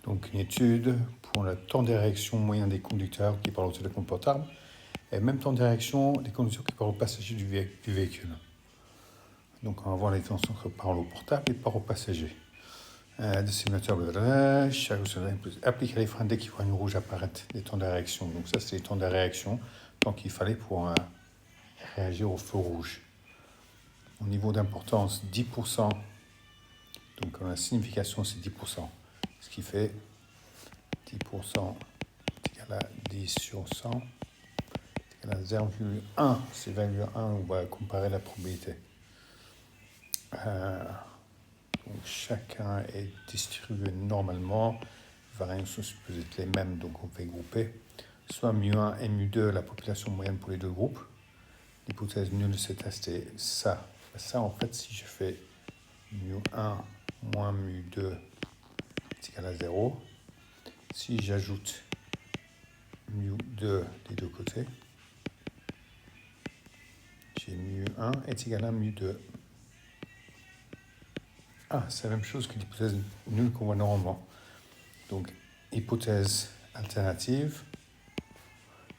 Donc une étude pour le temps de réaction moyen des conducteurs qui parlent au téléphone portable et même temps de réaction des conducteurs qui parlent aux passagers du véhicule. Donc on va voir les temps entre parole au portable et parole aux passagers. Le simulateur, chaque seconde applique les freins dès qu'il voit une rouge apparaître, les temps de réaction. Donc ça c'est les temps de réaction, tant qu'il fallait pour réagir au feu rouge. Au niveau d'importance, 10%. Donc la signification c'est 10%. Ce qui fait 10% est égal à 10 sur 100 est égal à 0,1. C'est 0,1, on va comparer la probabilité. Donc chacun est distribué normalement. Les variances sont supposées être les mêmes, donc on fait grouper. Soit mu1 et mu2, la population moyenne pour les deux groupes. L'hypothèse nulle de cet test est ça. Ça, en fait, si je fais mu1 moins mu2 est égal à 0, si j'ajoute mu2 des deux côtés, j'ai mu1 est égal à mu2. Ah, c'est la même chose que l'hypothèse nulle qu'on voit normalement. Donc, hypothèse alternative,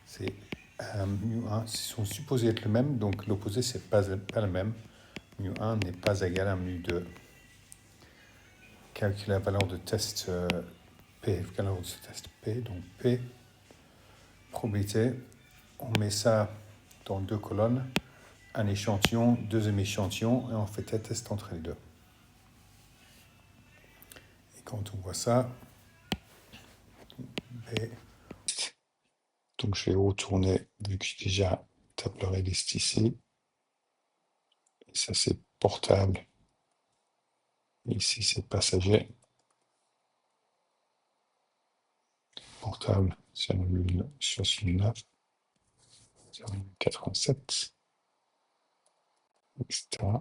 c'est mu1, ils sont supposés être le même, donc l'opposé, c'est pas le même. mu1 n'est pas égal à mu2. Calculer la valeur de test P, valeur de ce test P, donc P, probabilité, on met ça dans deux colonnes, un échantillon, deuxième échantillon, et on fait un test entre les deux. Et quand on voit ça, B, donc je vais retourner, vu que j'ai déjà tableur liste ici, et ça c'est portable, et ici c'est passager. Portable, 0,69, 0,87, etc.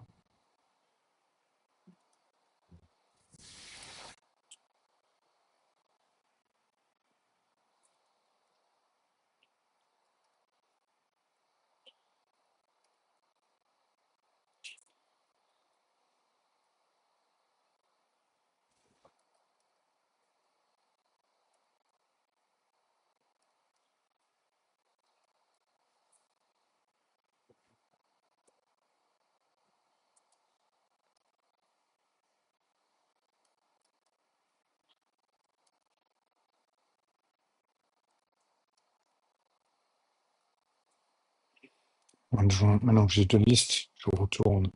Maintenant que j'ai deux listes, je retourne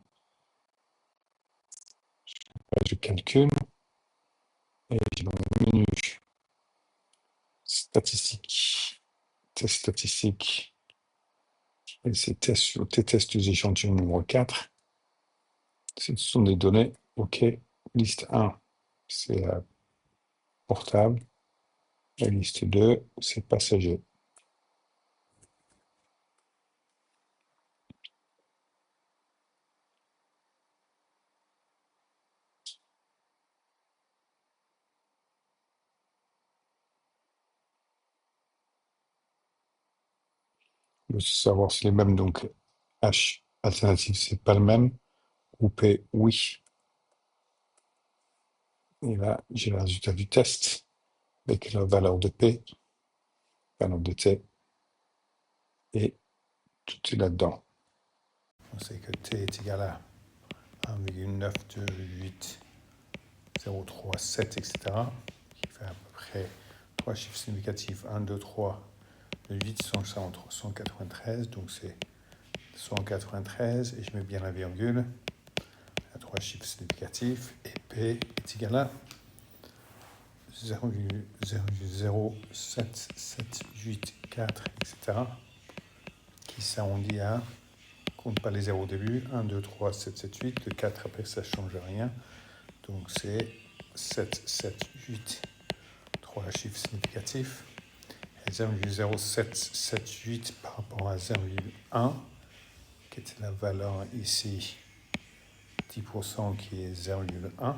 je calcule et je dans le menu statistiques, test statistique, et c'est test des échantillons numéro 4. Ce sont des données, OK. Liste 1, c'est portable. La liste 2, c'est passager. Je veux savoir si les mêmes, donc H alternative, c'est pas le même, ou P, oui. Et là, j'ai le résultat du test avec la valeur de P, valeur de T, et tout est là-dedans. On sait que T est égal à 1,928037, etc. Qui fait à peu près 3 chiffres significatifs, 1, 2, 3, le 8 sont entre 193, donc c'est 193, et je mets bien la virgule, à 3 chiffres significatifs, et P est égal à 0,07784, etc. qui s'arrondit à, compte pas les 0 au début, 1, 2, 3, 7, 7, 8, le 4 après ça ne change rien, donc c'est 7, 7, 8, 3 chiffres significatifs, et 0,0778 par rapport à 0,1, qui était la valeur ici, 10% qui est 0,1,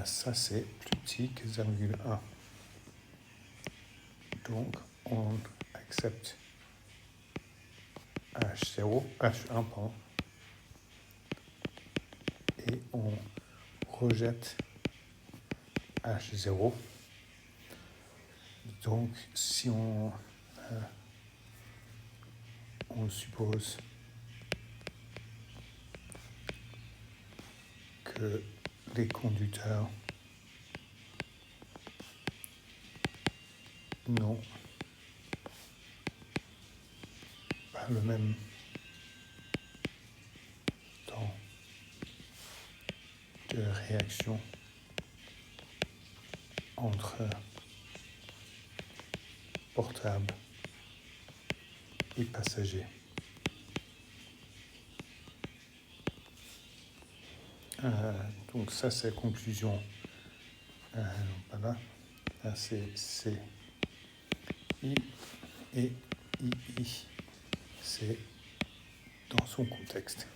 ça c'est plus petit que 0,1. Donc on accepte H0, H1, pardon, et on rejette H0. Donc, si on suppose que les conducteurs n'ont pas le même temps de réaction entre portable et passager. Donc ça c'est la conclusion. Voilà. Là c'est C, I et I, c'est dans son contexte.